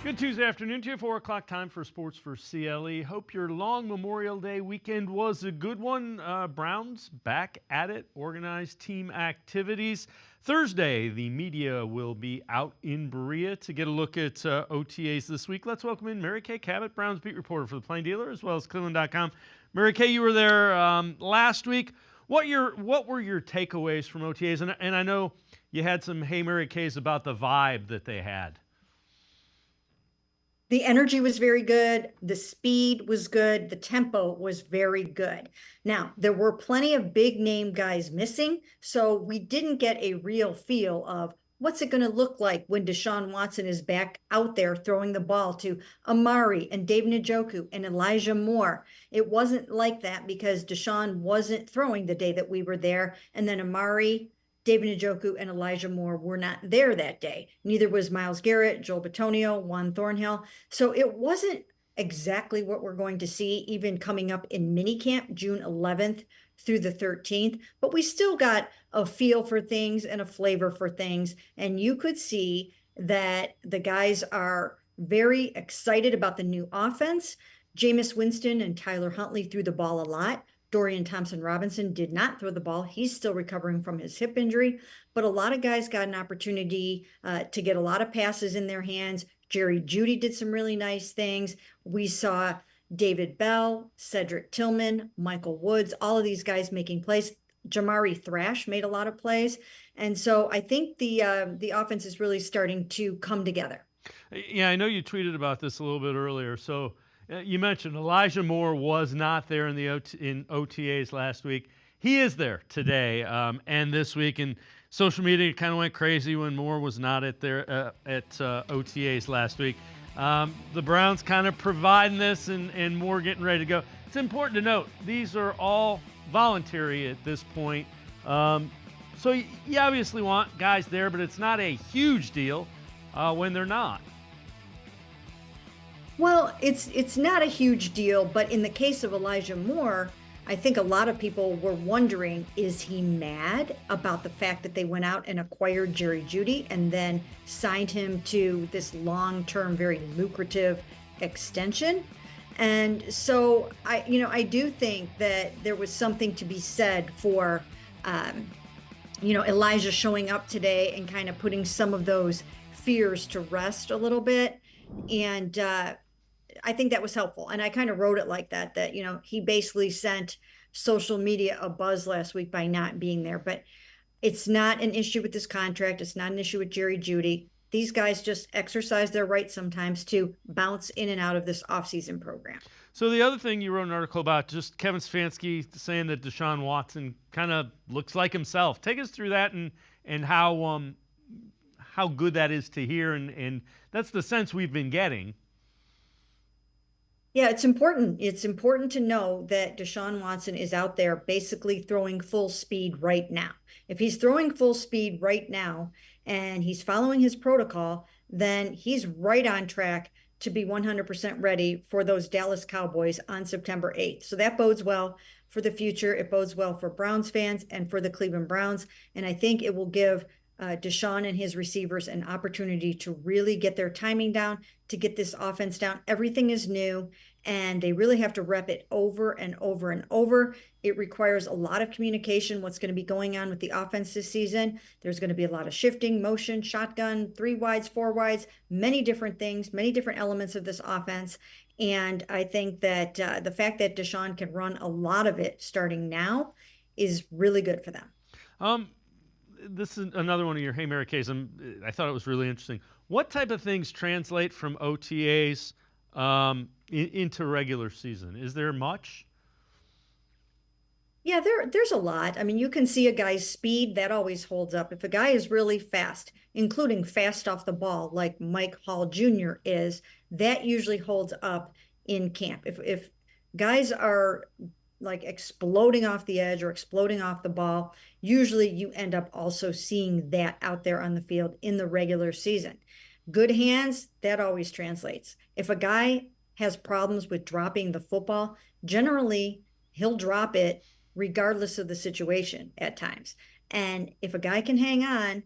Good Tuesday afternoon to you, 4 o'clock time for Sports4CLE. Hope your long Memorial Day weekend was a good one. Browns back at it, organized team activities. Thursday, the media will be out in Berea to get a look at OTAs this week. Let's welcome in Mary Kay Cabot, Browns beat reporter for the Plain Dealer, as well as cleveland.com. Mary Kay, you were there last week. What were your takeaways from OTAs? And I know you had some Hey Mary Kays about the vibe that they had. The energy was very good. The speed was good. The tempo was very good. Now, there were plenty of big name guys missing, so we didn't get a real feel of what's it going to look like when Deshaun Watson is back out there throwing the ball to Amari and David Njoku and Elijah Moore. It wasn't like that because Deshaun wasn't throwing the day that we were there, and then Amari, David Njoku, and Elijah Moore were not there that day. Neither was Myles Garrett, Joel Bitonio, Juan Thornhill. So it wasn't exactly what we're going to see even coming up in minicamp, June 11th through the 13th. But we still got a feel for things and a flavor for things. And you could see that the guys are very excited about the new offense. Jameis Winston and Tyler Huntley threw the ball a lot. Dorian Thompson-Robinson did not throw the ball. He's still recovering from his hip injury, but a lot of guys got an opportunity to get a lot of passes in their hands. Jerry Jeudy did some really nice things. We saw David Bell, Cedric Tillman, Michael Woods, all of these guys making plays. Jamari Thrash made a lot of plays. And so I think the offense is really starting to come together. Yeah, I know you tweeted about this a little bit earlier. So you mentioned Elijah Moore was not there in OTAs last week. He is there today and this week. And social media kind of went crazy when Moore was not at OTAs last week. The Browns kind of providing this and Moore getting ready to go. It's important to note these are all voluntary at this point. So you obviously want guys there, but it's not a huge deal when they're not. Well, it's not a huge deal, but in the case of Elijah Moore, I think a lot of people were wondering, is he mad about the fact that they went out and acquired Jerry Jeudy and then signed him to this long-term, very lucrative extension? And so I do think that there was something to be said for, Elijah showing up today and kind of putting some of those fears to rest a little bit. And I think that was helpful. And I kind of wrote it like that he basically sent social media a buzz last week by not being there. But it's not an issue with this contract. It's not an issue with Jerry Jeudy. These guys just exercise their right sometimes to bounce in and out of this offseason program. So the other thing you wrote an article about, just Kevin Stefanski saying that Deshaun Watson kind of looks like himself. Take us through that and how good that is to hear. And that's the sense we've been getting. Yeah, it's important. It's important to know that Deshaun Watson is out there basically throwing full speed right now. If he's throwing full speed right now and he's following his protocol, then he's right on track to be 100% ready for those Dallas Cowboys on September 8th. So that bodes well for the future. It bodes well for Browns fans and for the Cleveland Browns. And I think it will give Deshaun and his receivers an opportunity to really get their timing down, to get this offense down. Everything is new, and they really have to rep it over and over and over. It requires a lot of communication, what's going to be going on with the offense this season. There's going to be a lot of shifting, motion, shotgun, 3 wides, 4 wides, many different things, many different elements of this offense. And I think that the fact that Deshaun can run a lot of it starting now is really good for them. This is another one of your Hey Mary Kays. I thought it was really interesting. What type of things translate from OTAs into regular season? Is there much? Yeah, there's a lot. I mean, you can see a guy's speed. That always holds up. If a guy is really fast, including fast off the ball, like Mike Hall Jr. is, that usually holds up in camp. If guys are like exploding off the edge or exploding off the ball, usually you end up also seeing that out there on the field in the regular season. Good hands, that always translates. If a guy has problems with dropping the football, generally he'll drop it regardless of the situation at times. And if a guy can hang on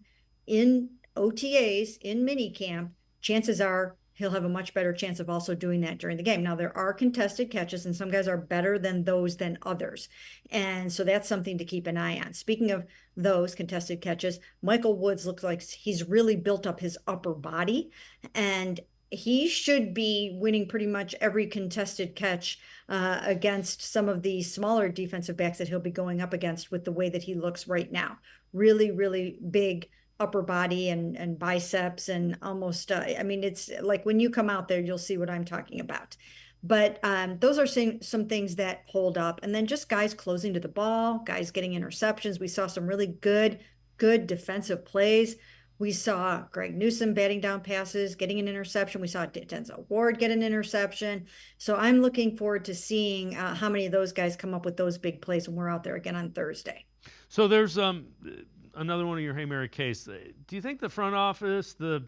in OTAs, in minicamp, chances are he'll have a much better chance of also doing that during the game. Now, there are contested catches, and some guys are better than those than others. And so that's something to keep an eye on. Speaking of those contested catches, Michael Woods looks like he's really built up his upper body, and he should be winning pretty much every contested catch against some of the smaller defensive backs that he'll be going up against with the way that he looks right now. Really, really big upper body and biceps and almost, I mean, it's like when you come out there, you'll see what I'm talking about. But those are some things that hold up. And then just guys closing to the ball, guys getting interceptions. We saw some really good defensive plays. We saw Greg Newsome batting down passes, getting an interception. We saw Denzel Ward get an interception. So I'm looking forward to seeing how many of those guys come up with those big plays when we're out there again on Thursday. So there's another one of your Hey Mary case. Do you think the front office, the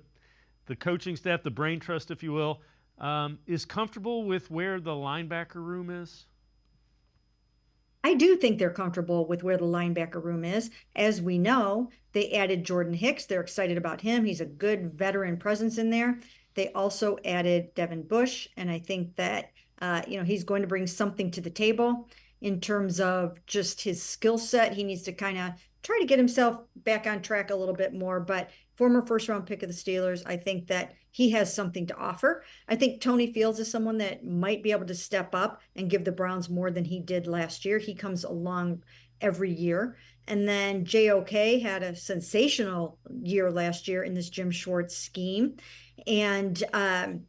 coaching staff, the brain trust, if you will, is comfortable with where the linebacker room is? I do think they're comfortable with where the linebacker room is. As we know, they added Jordan Hicks. They're excited about him. He's a good veteran presence in there. They also added Devin Bush, and I think that he's going to bring something to the table in terms of just his skill set. He needs to kind of try to get himself back on track a little bit more, but former first-round pick of the Steelers, I think that he has something to offer. I think Tony Fields is someone that might be able to step up and give the Browns more than he did last year. He comes along every year. And then JOK had a sensational year last year in this Jim Schwartz scheme. And, then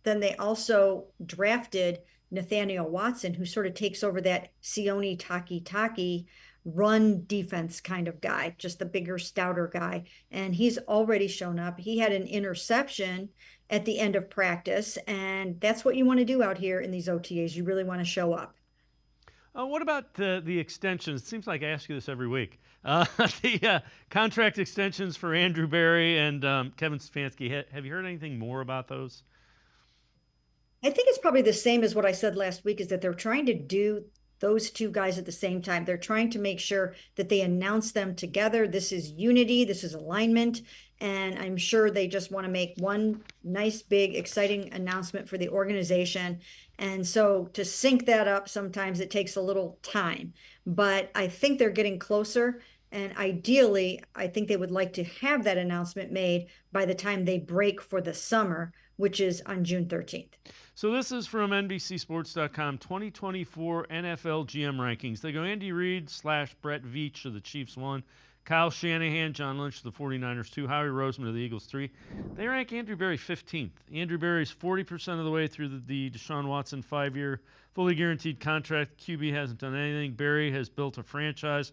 they also drafted Nathaniel Watson, who sort of takes over that Sione Taki run defense kind of guy, just the bigger, stouter guy. And he's already shown up. He had an interception at the end of practice, and that's what you want to do out here in these OTAs. You really want to show up. What about the extensions? It seems like I ask you this every week. The contract extensions for Andrew Berry and Kevin Stefanski. Have you heard anything more about those? I think it's probably the same as what I said last week, is that they're trying to do those two guys at the same time. They're trying to make sure that they announce them together. This is unity, this is alignment, and I'm sure they just want to make one nice, big, exciting announcement for the organization. And so to sync that up, sometimes it takes a little time, but I think they're getting closer. And ideally, I think they would like to have that announcement made by the time they break for the summer, which is on June 13th. So this is from NBCSports.com, 2024 NFL GM rankings. They go Andy Reid / Brett Veach of the Chiefs 1, Kyle Shanahan, John Lynch of the 49ers 2, Howie Roseman of the Eagles 3. They rank Andrew Berry 15th. Andrew Berry's 40% of the way through the Deshaun Watson 5-year fully guaranteed contract. QB hasn't done anything. Berry has built a franchise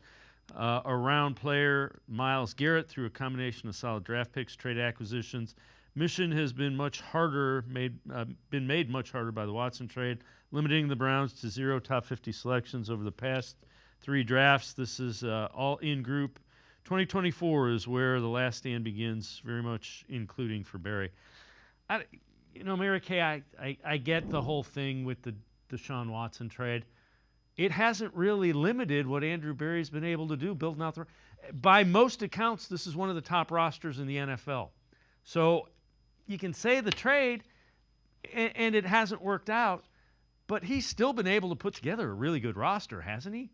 around player Myles Garrett through a combination of solid draft picks, trade acquisitions. Mission has been made much harder by the Watson trade, limiting the Browns to 0 top 50 selections over the past 3 drafts. This is all in group. 2024 is where the last stand begins, very much including for Berry. Mary Kay, I get the whole thing with the Deshaun Watson trade. It hasn't really limited what Andrew Berry's been able to do, building out by most accounts, this is one of the top rosters in the NFL. So you can say the trade, and it hasn't worked out, but he's still been able to put together a really good roster, hasn't he?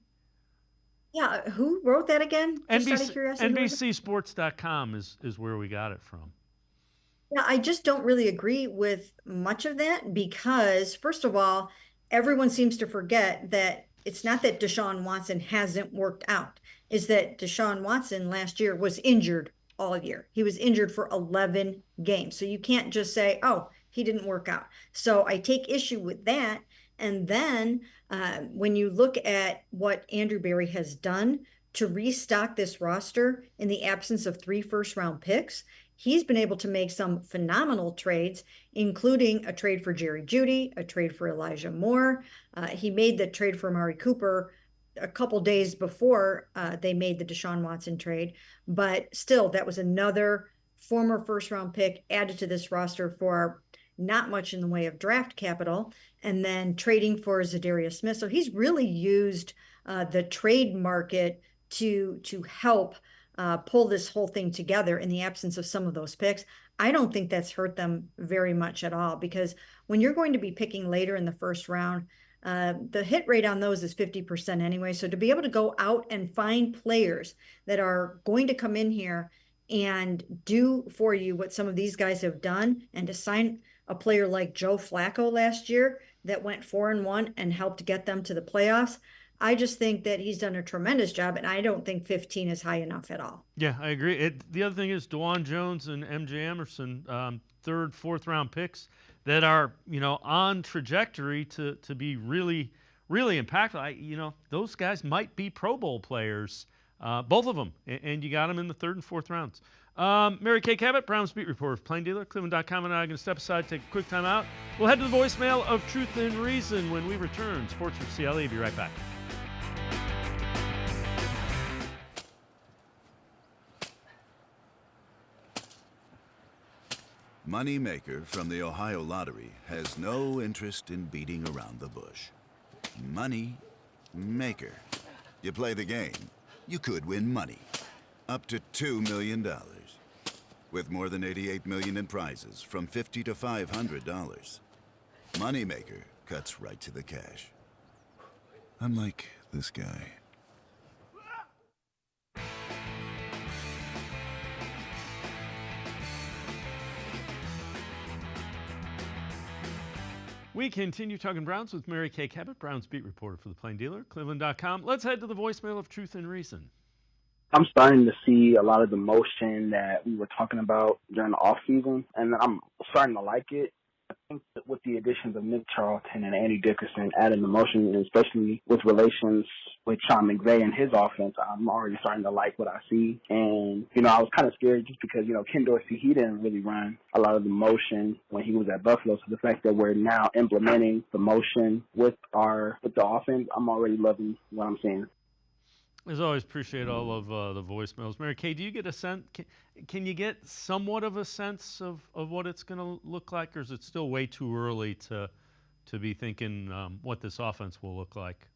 Yeah, who wrote that again? Just out of curiosity. NBCSports.com is where we got it from. Yeah, I just don't really agree with much of that because, first of all, everyone seems to forget that it's not that Deshaun Watson hasn't worked out. It's that Deshaun Watson last year was injured all year. He was injured for 11 games. So you can't just say, oh, he didn't work out. So I take issue with that. And then when you look at what Andrew Berry has done to restock this roster in the absence of 3 first-round picks, he's been able to make some phenomenal trades, including a trade for Jerry Jeudy, a trade for Elijah Moore. He made the trade for Amari Cooper a couple days before they made the Deshaun Watson trade. But still, that was another former first-round pick added to this roster for not much in the way of draft capital, and then trading for Zadarius Smith. So he's really used the trade market to help pull this whole thing together in the absence of some of those picks. I don't think that's hurt them very much at all, because when you're going to be picking later in the first round, the hit rate on those is 50% anyway. So to be able to go out and find players that are going to come in here and do for you what some of these guys have done, and to sign a player like Joe Flacco last year that went 4-1 and helped get them to the playoffs, I just think that he's done a tremendous job, and I don't think 15 is high enough at all. Yeah, I agree. The other thing is DeJuan Jones and MJ Emerson, third, fourth round picks that are on trajectory to be really, really impactful. Those guys might be Pro Bowl players, both of them, and you got them in the third and fourth rounds. Mary Kay Cabot, Browns beat reporter, Plain Dealer, cleveland.com, and I are going to step aside, take a quick time out. We'll head to the voicemail of Truth and Reason when we return. Sports for CLE. Be right back. Moneymaker from the Ohio Lottery has no interest in beating around the bush. Money Maker. You play the game, you could win money. Up to $2 million. With more than $88 million in prizes from $50 to $500. Moneymaker cuts right to the cash. Unlike this guy. We continue talking Browns with Mary Kay Cabot, Browns beat reporter for the Plain Dealer, cleveland.com. Let's head to the voicemail of Truth and Reason. I'm starting to see a lot of the motion that we were talking about during the offseason, and I'm starting to like it. I think that with the additions of Nick Charlton and Andy Dickerson adding the motion, and especially with relations with Sean McVay and his offense, I'm already starting to like what I see. And, I was kind of scared just because, Ken Dorsey, he didn't really run a lot of the motion when he was at Buffalo. So the fact that we're now implementing the motion with the offense, I'm already loving what I'm seeing. As always, appreciate all of the voicemails. Mary Kay, do you get a sense? Can you get somewhat of a sense of what it's going to look like, or is it still way too early to be thinking what this offense will look like?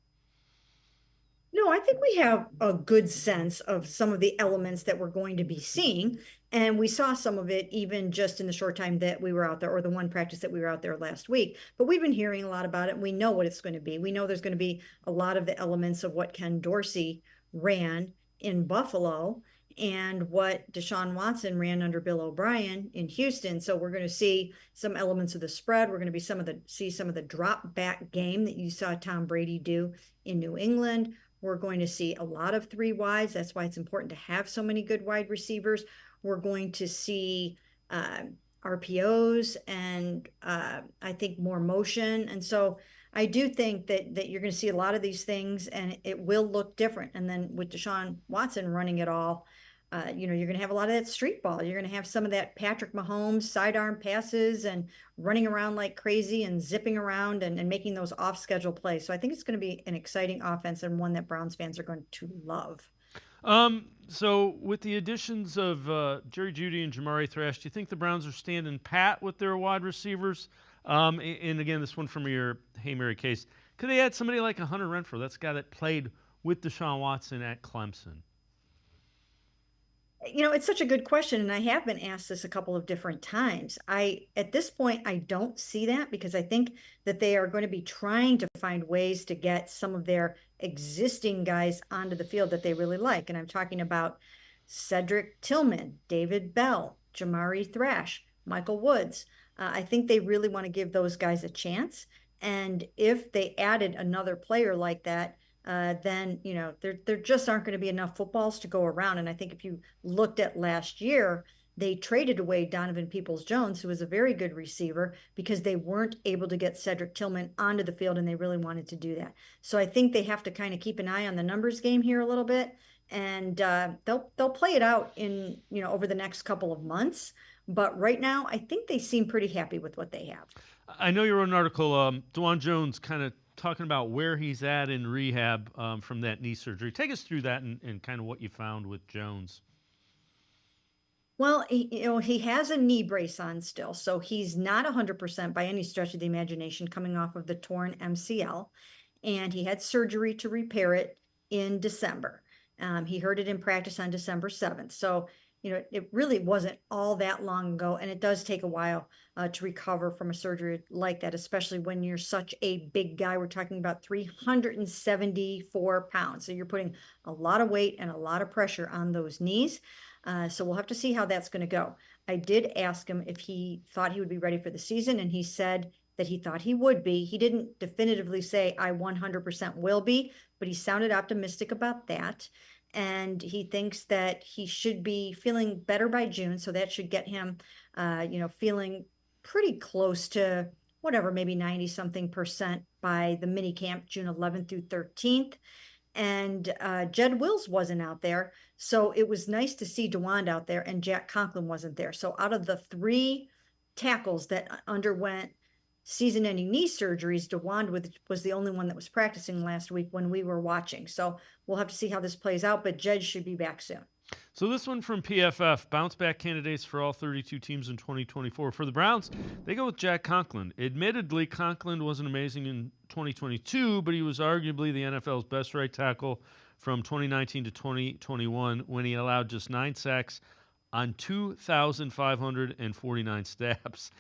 No, I think we have a good sense of some of the elements that we're going to be seeing. And we saw some of it even just in the short time that we were out there, or the one practice that we were out there last week. But we've been hearing a lot about it, and we know what it's going to be. We know there's going to be a lot of the elements of what Ken Dorsey ran in Buffalo and what Deshaun Watson ran under Bill O'Brien in Houston. So we're going to see some elements of the spread. We're going to see some of the drop back game that you saw Tom Brady do in New England. We're going to see a lot of 3 wides. That's why it's important to have so many good wide receivers. We're going to see RPOs and I think more motion. And so I do think that you're going to see a lot of these things, and it will look different. And then with Deshaun Watson running it all, you're going to have a lot of that street ball. You're going to have some of that Patrick Mahomes sidearm passes and running around like crazy and zipping around and making those off-schedule plays. So I think it's going to be an exciting offense, and one that Browns fans are going to love. So with the additions of Jerry Jeudy and Jamari Thrash, do you think the Browns are standing pat with their wide receivers? And again, this one from your Hey Mary case. Could they add somebody like a Hunter Renfrow? That's a guy that played with Deshaun Watson at Clemson. It's such a good question, and I have been asked this a couple of different times. At this point, I don't see that, because I think that they are going to be trying to find ways to get some of their existing guys onto the field that they really like. And I'm talking about Cedric Tillman, David Bell, Jamari Thrash, Michael Woods. I think they really want to give those guys a chance. And if they added another player like that, then there just aren't going to be enough footballs to go around. And I think if you looked at last year, they traded away Donovan Peoples-Jones, who was a very good receiver, because they weren't able to get Cedric Tillman onto the field, and they really wanted to do that. So I think they have to kind of keep an eye on the numbers game here a little bit, and they'll play it out in over the next couple of months. But right now, I think they seem pretty happy with what they have. I know you wrote an article, DeJuan Jones, kind of talking about where he's at in rehab from that knee surgery. Take us through that and kind of what you found with Jones. Well, he has a knee brace on still, so he's not 100% by any stretch of the imagination, coming off of the torn MCL, and he had surgery to repair it in December. He hurt it in practice on December 7th. So it really wasn't all that long ago, and it does take a while to recover from a surgery like that, especially when you're such a big guy. We're talking about 374 pounds. So you're putting a lot of weight and a lot of pressure on those knees. So we'll have to see how that's going to go. I did ask him if he thought he would be ready for the season, and he said that he thought he would be. He didn't definitively say, I 100% will be, but he sounded optimistic about that. And he thinks that he should be feeling better by June. So that should get him, feeling pretty close to whatever, maybe 90-something% by the mini camp, June 11th through 13th. And Jed Wills wasn't out there. So it was nice to see DeWand out there, and Jack Conklin wasn't there. So out of the 3 tackles that underwent season-ending knee surgeries, DeWand was the only one that was practicing last week when we were watching. So we'll have to see how this plays out, but Jed should be back soon. So this one from PFF, bounce-back candidates for all 32 teams in 2024. For the Browns, they go with Jack Conklin. Admittedly, Conklin wasn't amazing in 2022, but he was arguably the NFL's best right tackle from 2019 to 2021 when he allowed just 9 sacks on 2,549 snaps.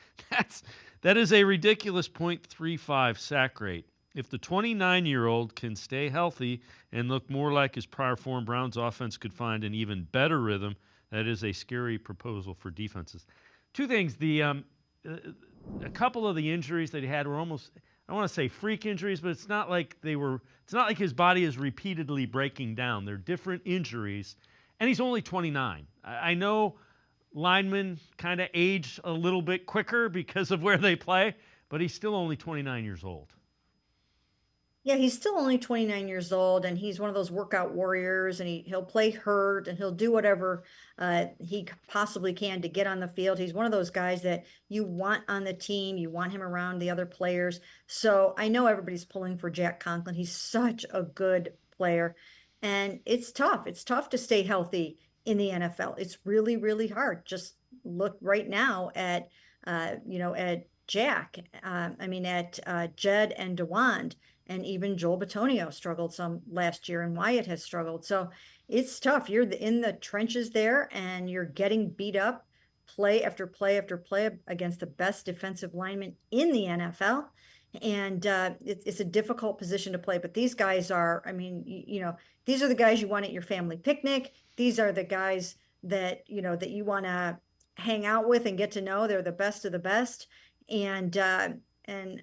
That is a ridiculous .35 sack rate. If the 29-year-old can stay healthy and look more like his prior form, Browns offense could find an even better rhythm. That is a scary proposal for defenses. 2 things. A couple of the injuries that he had were almost, I don't want to say freak injuries, but it's not like his body is repeatedly breaking down. They're different injuries, and he's only 29. I know linemen kind of age a little bit quicker because of where they play, but he's still only 29 years old. Yeah, he's still only 29 years old, and he's one of those workout warriors, and he'll play hurt, and he'll do whatever he possibly can to get on the field. He's one of those guys that you want on the team. You want him around the other players. So I know everybody's pulling for Jack Conklin. He's such a good player, and it's tough. It's tough to stay healthy in the NFL. It's really, really hard. Just look right now at, at Jack, at Jed and DeWand. And even Joel Bitonio struggled some last year, and Wyatt has struggled. So it's tough. You're in the trenches there, and you're getting beat up play after play after play against the best defensive lineman in the NFL. And it's a difficult position to play. But these guys are, these are the guys you want at your family picnic. These are the guys that, that you want to hang out with and get to know. They're the best of the best. And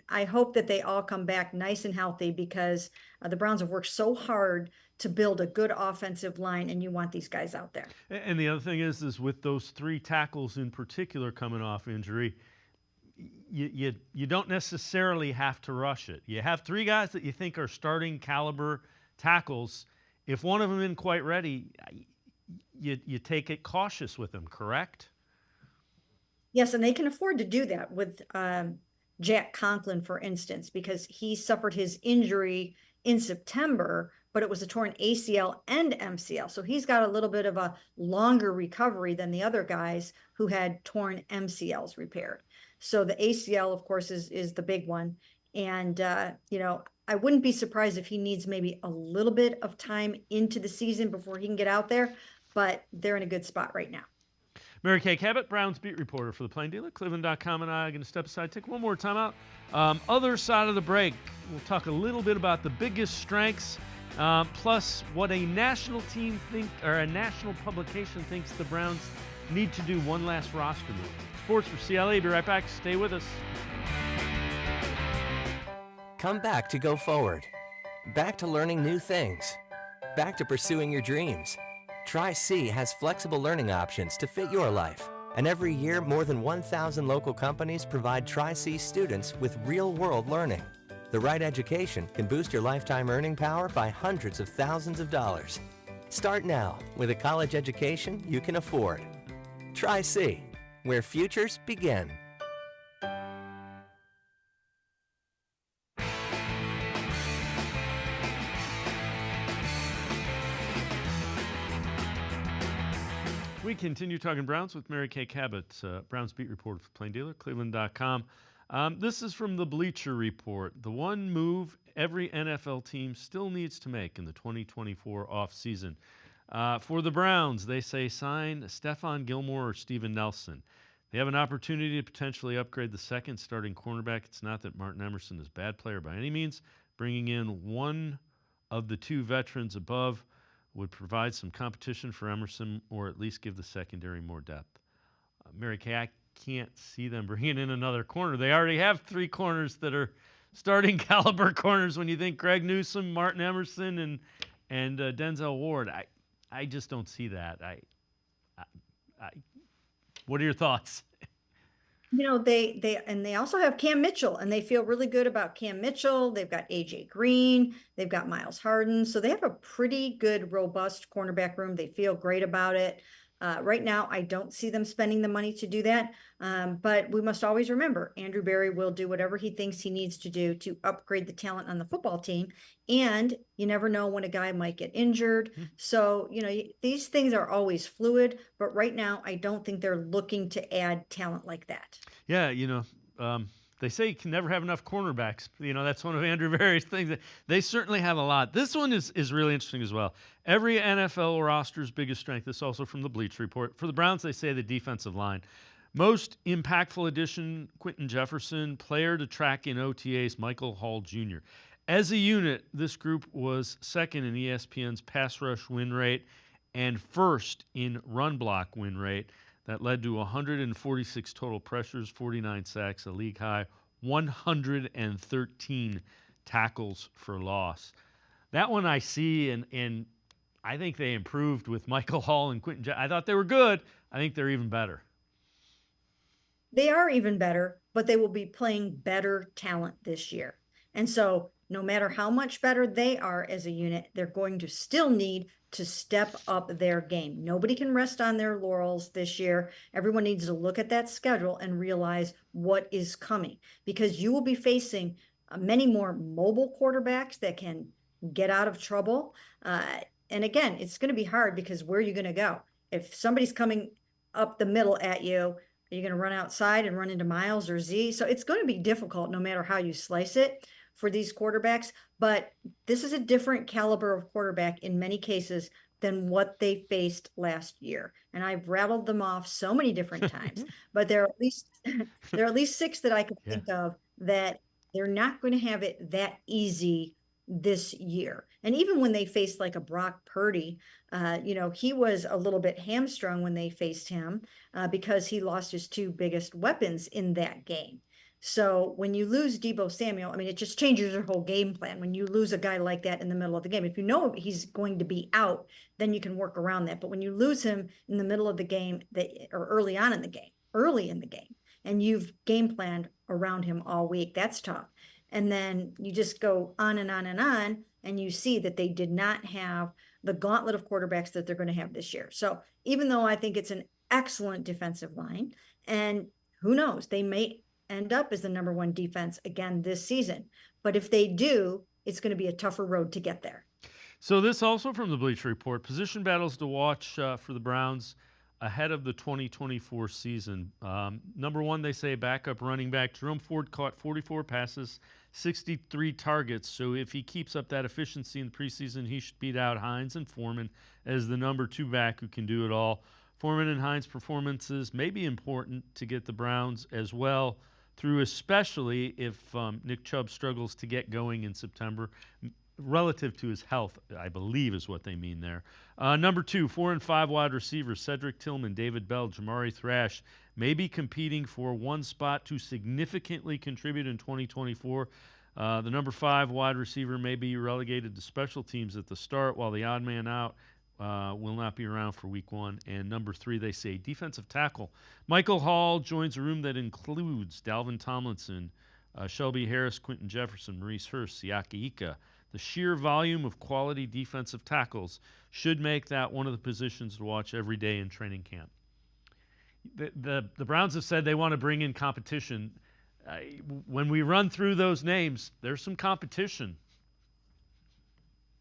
I hope that they all come back nice and healthy, because the Browns have worked so hard to build a good offensive line, and you want these guys out there. And the other thing is with those 3 tackles in particular coming off injury, you don't necessarily have to rush it. You have 3 guys that you think are starting caliber tackles. If one of them isn't quite ready, you take it cautious with them, correct? Yes, and they can afford to do that with Jack Conklin, for instance, because he suffered his injury in September, but it was a torn ACL and MCL. So he's got a little bit of a longer recovery than the other guys who had torn MCLs repaired. So the ACL, of course, is the big one. And, I wouldn't be surprised if he needs maybe a little bit of time into the season before he can get out there, but they're in a good spot right now. Mary Kay Cabot, Browns beat reporter for the Plain Dealer. Cleveland.com and I are going to step aside, take one more time out. Other side of the break, we'll talk a little bit about the biggest strengths, plus what a national team a national publication thinks the Browns need to do one last roster move. Sports4CLE, be right back. Stay with us. Come back to go forward. Back to learning new things. Back to pursuing your dreams. Tri-C has flexible learning options to fit your life. And every year, more than 1,000 local companies provide Tri-C students with real-world learning. The right education can boost your lifetime earning power by hundreds of thousands of dollars. Start now with a college education you can afford. Tri-C, where futures begin. We continue talking Browns with Mary Kay Cabot, Browns beat reporter for Plain Dealer, cleveland.com. This is from the Bleacher Report. The one move every NFL team still needs to make in the 2024 offseason. For the Browns, they say sign Stephon Gilmore or Steven Nelson. They have an opportunity to potentially upgrade the second starting cornerback. It's not that Martin Emerson is a bad player by any means. Bringing in one of the two veterans above would provide some competition for Emerson or at least give the secondary more depth. Mary Kay, I can't see them bringing in another corner. They already have three corners that are starting caliber corners when you think Greg Newsome, Martin Emerson, and Denzel Ward. I just don't see that. What are your thoughts? They also have Cam Mitchell, and they feel really good about Cam Mitchell. They've got AJ Green, they've got Miles Harden, so they have a pretty good, robust cornerback room. They feel great about it. Right now, I don't see them spending the money to do that, but we must always remember Andrew Berry will do whatever he thinks he needs to do to upgrade the talent on the football team, and you never know when a guy might get injured. So, these things are always fluid, but right now, I don't think they're looking to add talent like that. Yeah, they say you can never have enough cornerbacks. That's one of Andrew Berry's things. They certainly have a lot. This one is really interesting as well. Every NFL roster's biggest strength. This is also from the Bleach Report. For the Browns, they say the defensive line. Most impactful addition, Quentin Jefferson. Player to track in OTAs, Michael Hall Jr. As a unit, this group was second in ESPN's pass rush win rate and first in run block win rate. That led to 146 total pressures, 49 sacks, a league high, 113 tackles for loss. That one I see, and I think they improved with Michael Hall and Quentin. I thought they were good. I think they're even better. They are even better, but they will be playing better talent this year. And so no matter how much better they are as a unit, they're going to still need to step up their game. Nobody can rest on their laurels this year. Everyone needs to look at that schedule and realize what is coming, because you will be facing many more mobile quarterbacks that can get out of trouble. And again, it's going to be hard because where are you going to go? If somebody's coming up the middle at you, are you going to run outside and run into Miles or Z? So it's going to be difficult no matter how you slice it for these quarterbacks, but this is a different caliber of quarterback in many cases than what they faced last year. And I've rattled them off so many different times, but there are at least six that I could think of that they're not going to have it that easy this year. And even when they faced like a Brock Purdy, he was a little bit hamstrung when they faced him because he lost his two biggest weapons in that game. So when you lose Deebo Samuel, it just changes your whole game plan. When you lose a guy like that in the middle of the game, if you know he's going to be out, then you can work around that. But when you lose him in the middle of the game or early in the game, and you've game planned around him all week, that's tough. And then you just go on and on and on, and you see that they did not have the gauntlet of quarterbacks that they're going to have this year. So even though I think it's an excellent defensive line, and who knows, they may end up as the number one defense again this season. But if they do, it's going to be a tougher road to get there. So this also from the Bleacher Report, position battles to watch for the Browns ahead of the 2024 season. Number one, they say backup running back. Jerome Ford caught 44 passes, 63 targets. So if he keeps up that efficiency in the preseason, he should beat out Hines and Foreman as the number two back who can do it all. Foreman and Hines' performances may be important to get the Browns as well through, especially if Nick Chubb struggles to get going in September, relative to his health, I believe is what they mean there. Number two, 4 and 5 wide receivers, Cedric Tillman, David Bell, Jamari Thrash, may be competing for one spot to significantly contribute in 2024. The number 5 wide receiver may be relegated to special teams at the start, while the odd man out will not be around for week 1. And number 3, they say defensive tackle. Michael Hall joins a room that includes Dalvin Tomlinson, Shelby Harris, Quentin Jefferson, Maurice Hurst, Siaki Ika. The sheer volume of quality defensive tackles should make that one of the positions to watch every day in training camp. The Browns have said they want to bring in competition. When we run through those names, there's some competition.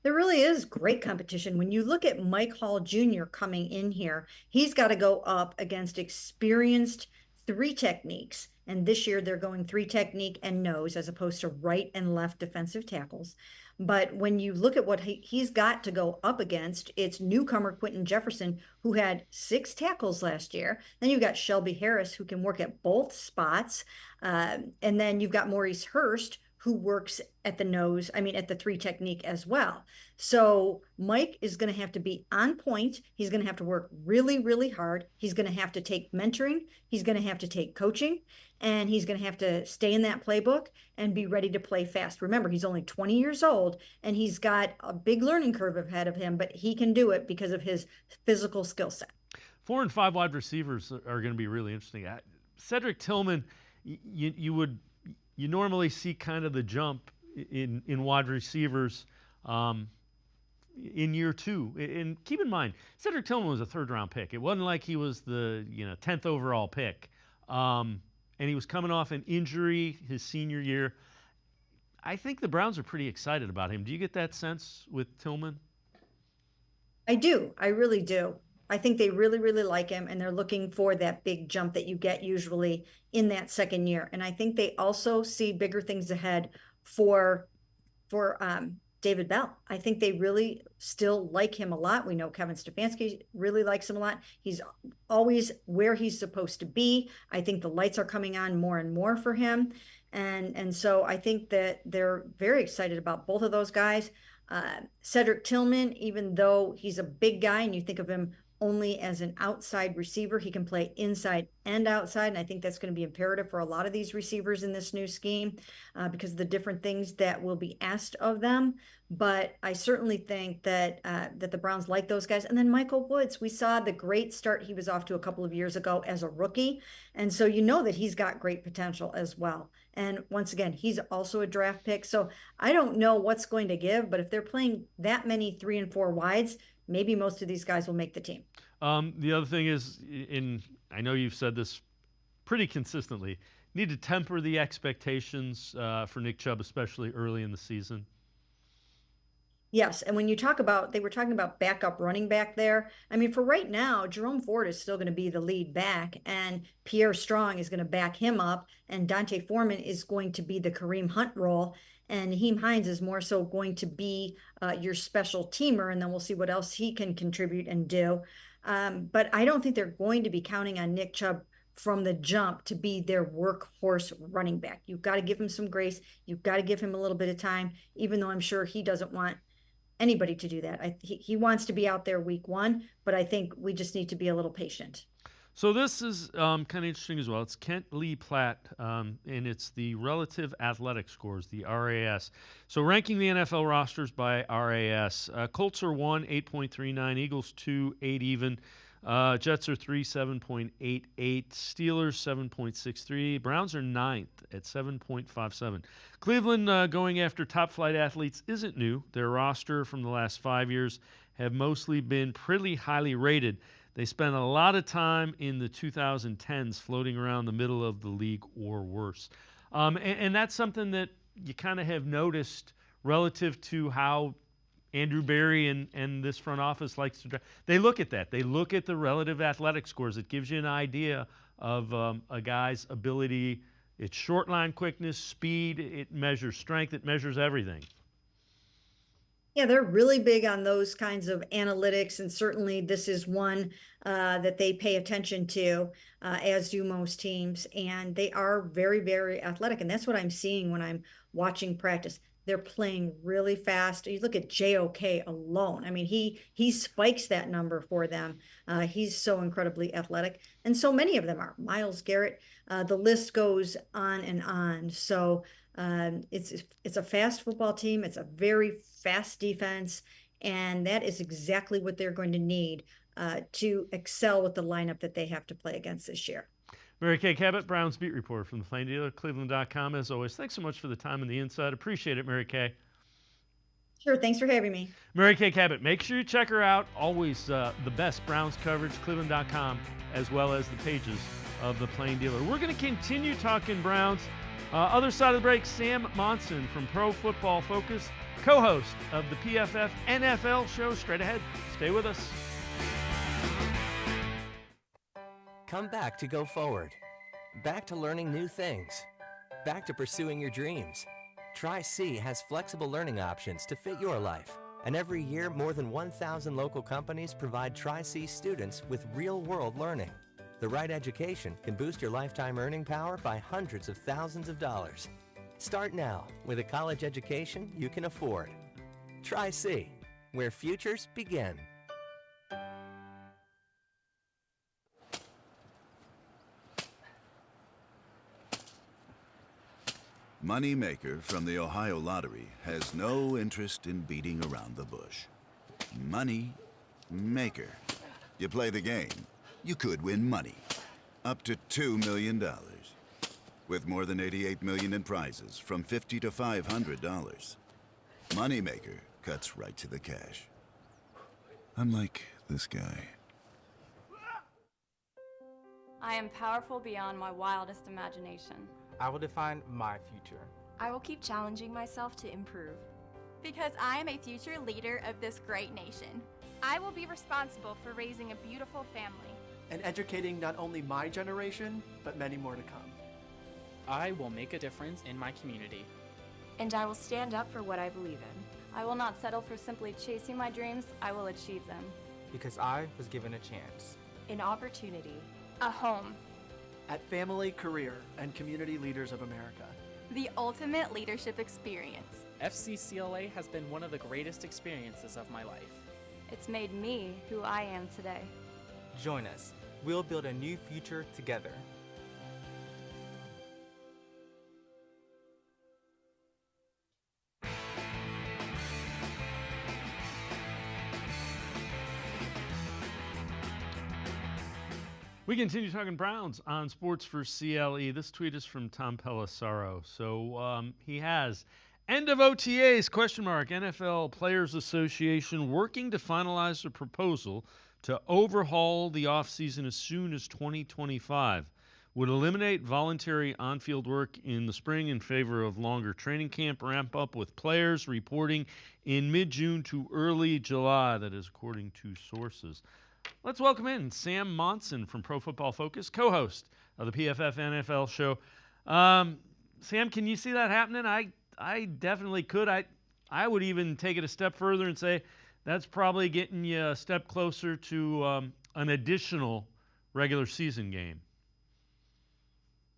There really is great competition. When you look at Mike Hall Jr. coming in here, he's got to go up against experienced 3 techniques. And this year they're going 3 technique and nose as opposed to right and left defensive tackles. But when you look at what he's got to go up against, it's newcomer Quentin Jefferson, who had 6 tackles last year. Then you've got Shelby Harris, who can work at both spots. And then you've got Maurice Hurst, who works at the nose, at the 3 technique as well. So Mike is going to have to be on point. He's going to have to work really, really hard. He's going to have to take mentoring. He's going to have to take coaching. And he's going to have to stay in that playbook and be ready to play fast. Remember, he's only 20 years old, and he's got a big learning curve ahead of him, but he can do it because of his physical skill set. 4 and 5 wide receivers are going to be really interesting. Cedric Tillman, you normally see kind of the jump in wide receivers in year 2. And keep in mind, Cedric Tillman was a 3rd-round pick. It wasn't like he was the 10th overall pick. And he was coming off an injury his senior year. I think the Browns are pretty excited about him. Do you get that sense with Tillman? I do. I really do. I think they really, really like him, and they're looking for that big jump that you get usually in that second year. And I think they also see bigger things ahead for David Bell. I think they really still like him a lot. We know Kevin Stefanski really likes him a lot. He's always where he's supposed to be. I think the lights are coming on more and more for him. And so I think that they're very excited about both of those guys. Cedric Tillman, even though he's a big guy and you think of him only as an outside receiver, he can play inside and outside. And I think that's going to be imperative for a lot of these receivers in this new scheme because of the different things that will be asked of them. But I certainly think that that the Browns like those guys. And then Michael Woods, we saw the great start he was off to a couple of years ago as a rookie. And so you know that he's got great potential as well. And once again, he's also a draft pick. So I don't know what's going to give, but if they're playing that many 3 and 4 wides, maybe most of these guys will make the team. The other thing is, I know you've said this pretty consistently, need to temper the expectations for Nick Chubb, especially early in the season. Yes, and when you talk about, they were talking about backup running back there. For right now, Jerome Ford is still going to be the lead back, and Pierre Strong is going to back him up, and Dante Foreman is going to be the Kareem Hunt role, and Naheem Hines is more so going to be your special teamer, and then we'll see what else he can contribute and do. But I don't think they're going to be counting on Nick Chubb from the jump to be their workhorse running back. You've got to give him some grace. You've got to give him a little bit of time, even though I'm sure he doesn't want anybody to do that. He wants to be out there week 1, but I think we just need to be a little patient. So this is kind of interesting as well. It's Kent Lee Platt, and it's the relative athletic scores, the RAS. So ranking the NFL rosters by RAS. Colts are 1, 8.39. Eagles 2, 8 even. Jets are 3, 7.88. Steelers 7.63. Browns are 9th at 7.57. Cleveland going after top flight athletes isn't new. Their roster from the last 5 years have mostly been pretty highly rated. They spent a lot of time in the 2010s floating around the middle of the league or worse. And that's something that you kind of have noticed relative to how Andrew Berry and this front office likes to draft. They look at that. They look at the relative athletic scores. It gives you an idea of a guy's ability. It's short line quickness, speed. It measures strength. It measures everything. Yeah, they're really big on those kinds of analytics, and certainly this is one that they pay attention to, as do most teams, and they are very, very athletic, and that's what I'm seeing when I'm watching practice. They're playing really fast. You look at JOK alone. He spikes that number for them. He's so incredibly athletic, and so many of them are. Myles Garrett, the list goes on and on. So it's a fast football team. It's a very fast defense, and that is exactly what they're going to need to excel with the lineup that they have to play against this year. Mary Kay Cabot, Browns beat reporter from the Plain Dealer, cleveland.com. As always, thanks so much for the time and the insight. Appreciate it, Mary Kay. Sure, thanks for having me. Mary Kay Cabot, make sure you check her out. Always the best Browns coverage, cleveland.com, as well as the pages of the Plain Dealer. We're going to continue talking Browns. Other side of the break, Sam Monson from Pro Football Focus, co-host of the PFF NFL show. Straight ahead. Stay with us. Come back to Go Forward. Back to learning new things. Back to pursuing your dreams. Tri-C has flexible learning options to fit your life. And every year, more than 1,000 local companies provide Tri-C students with real-world learning. The right education can boost your lifetime earning power by hundreds of thousands of dollars. Start now with a college education you can afford. Tri-C, where futures begin. Moneymaker from the Ohio Lottery has no interest in beating around the bush. Money Maker. You play the game, you could win money. Up to $2 million. With more than $88 million in prizes from $50 to $500. Moneymaker cuts right to the cash. Unlike this guy. I am powerful beyond my wildest imagination. I will define my future. I will keep challenging myself to improve. Because I am a future leader of this great nation. I will be responsible for raising a beautiful family. And educating not only my generation, but many more to come. I will make a difference in my community. And I will stand up for what I believe in. I will not settle for simply chasing my dreams, I will achieve them. Because I was given a chance. An opportunity. A home. At Family, Career, and Community Leaders of America. The ultimate leadership experience. FCCLA has been one of the greatest experiences of my life. It's made me who I am today. Join us. We'll build a new future together. We continue talking Browns on Sports4CLE. This tweet is from Tom Pelissaro. So he has end of OTAs, ? NFL Players Association working to finalize a proposal to overhaul the offseason as soon as 2025. Would eliminate voluntary on-field work in the spring in favor of longer training camp ramp-up with players reporting in mid-June to early July. That is according to sources. Let's welcome in Sam Monson from Pro Football Focus, co-host of the PFF NFL show. Sam, can you see that happening? I definitely could. I would even take it a step further and say that's probably getting you a step closer to an additional regular season game.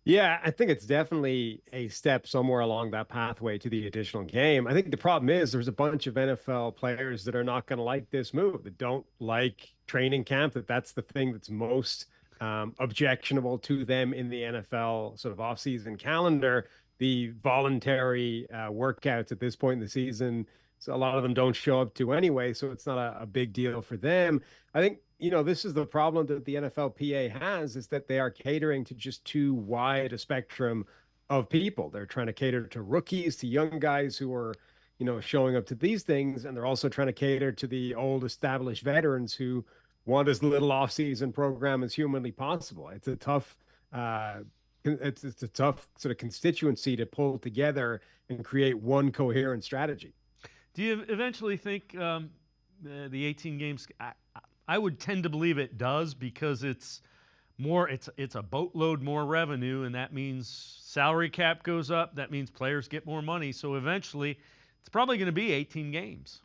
Yeah, I think it's definitely a step somewhere along that pathway to the additional game. I think the problem is there's a bunch of NFL players that are not going to like this move, that don't like training camp, that's the thing that's most objectionable to them in the NFL sort of offseason calendar. The voluntary workouts at this point in the season, so a lot of them don't show up to anyway, so it's not a big deal for them. I think, this is the problem that the NFLPA has, is that they are catering to just too wide a spectrum of people. They're trying to cater to rookies, to young guys who are, showing up to these things, and they're also trying to cater to the old established veterans who want as little off-season program as humanly possible. It's a tough it's a tough sort of constituency to pull together and create one coherent strategy. Do you eventually think the 18 games? I would tend to believe it does, because it's a boatload more revenue, and that means salary cap goes up. That means players get more money. So eventually, it's probably going to be 18 games.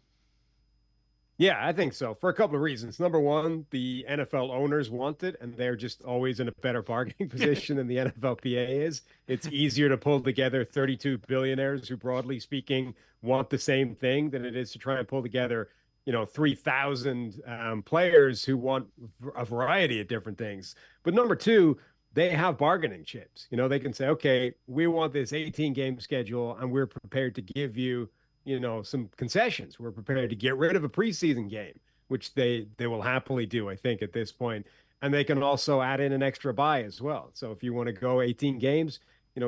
Yeah, I think so, for a couple of reasons. Number one, the NFL owners want it, and they're just always in a better bargaining position than the NFLPA is. It's easier to pull together 32 billionaires who, broadly speaking, want the same thing than it is to try and pull together 3,000 players who want a variety of different things. But number two, they have bargaining chips. They can say, okay, we want this 18-game schedule, and we're prepared to give you, some concessions. We're prepared to get rid of a preseason game, which they will happily do, I think, at this point. And they can also add in an extra bye as well. So if you want to go 18 games,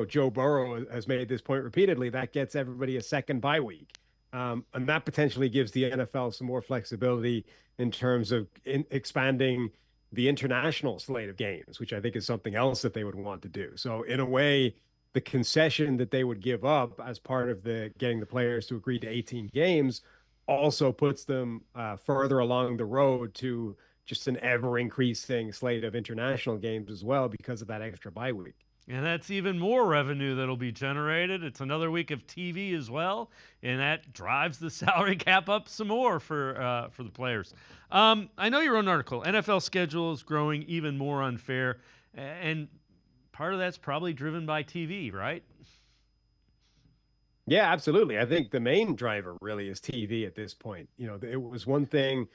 Joe Burrow has made this point repeatedly, that gets everybody a second bye week. And that potentially gives the NFL some more flexibility in terms of expanding the international slate of games, which I think is something else that they would want to do. So in a way, the concession that they would give up as part of getting the players to agree to 18 games also puts them further along the road to just an ever increasing slate of international games as well, because of that extra bye week. And that's even more revenue that'll be generated. It's another week of TV as well, and that drives the salary cap up some more for the players. I know you wrote an article. NFL schedule is growing even more unfair, and part of that's probably driven by TV, right? Yeah, absolutely. I think the main driver really is TV at this point. It was one thing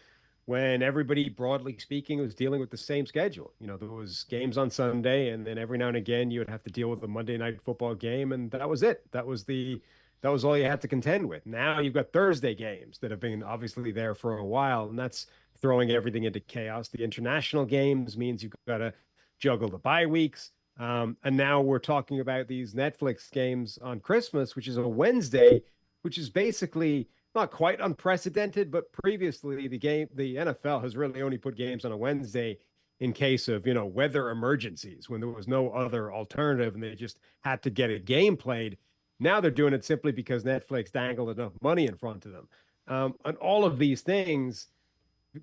when everybody, broadly speaking, was dealing with the same schedule. There was games on Sunday, and then every now and again you would have to deal with a Monday night football game, and that was it. That was all you had to contend with. Now you've got Thursday games that have been obviously there for a while, and that's throwing everything into chaos. The international games means you've got to juggle the bye weeks. And now we're talking about these Netflix games on Christmas, which is a Wednesday, which is basically not quite unprecedented, but previously the NFL has really only put games on a Wednesday in case of, weather emergencies, when there was no other alternative and they just had to get a game played. Now they're doing it simply because Netflix dangled enough money in front of them. And all of these things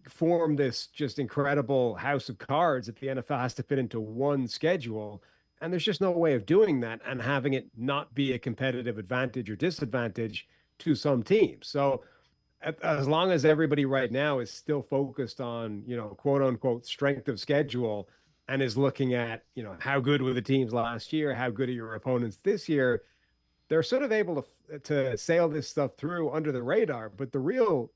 form this just incredible house of cards that the NFL has to fit into one schedule. And there's just no way of doing that and having it not be a competitive advantage or disadvantage to some teams. So as long as everybody right now is still focused on, quote unquote, strength of schedule and is looking at, how good were the teams last year? How good are your opponents this year? They're sort of able to sail this stuff through under the radar. But the real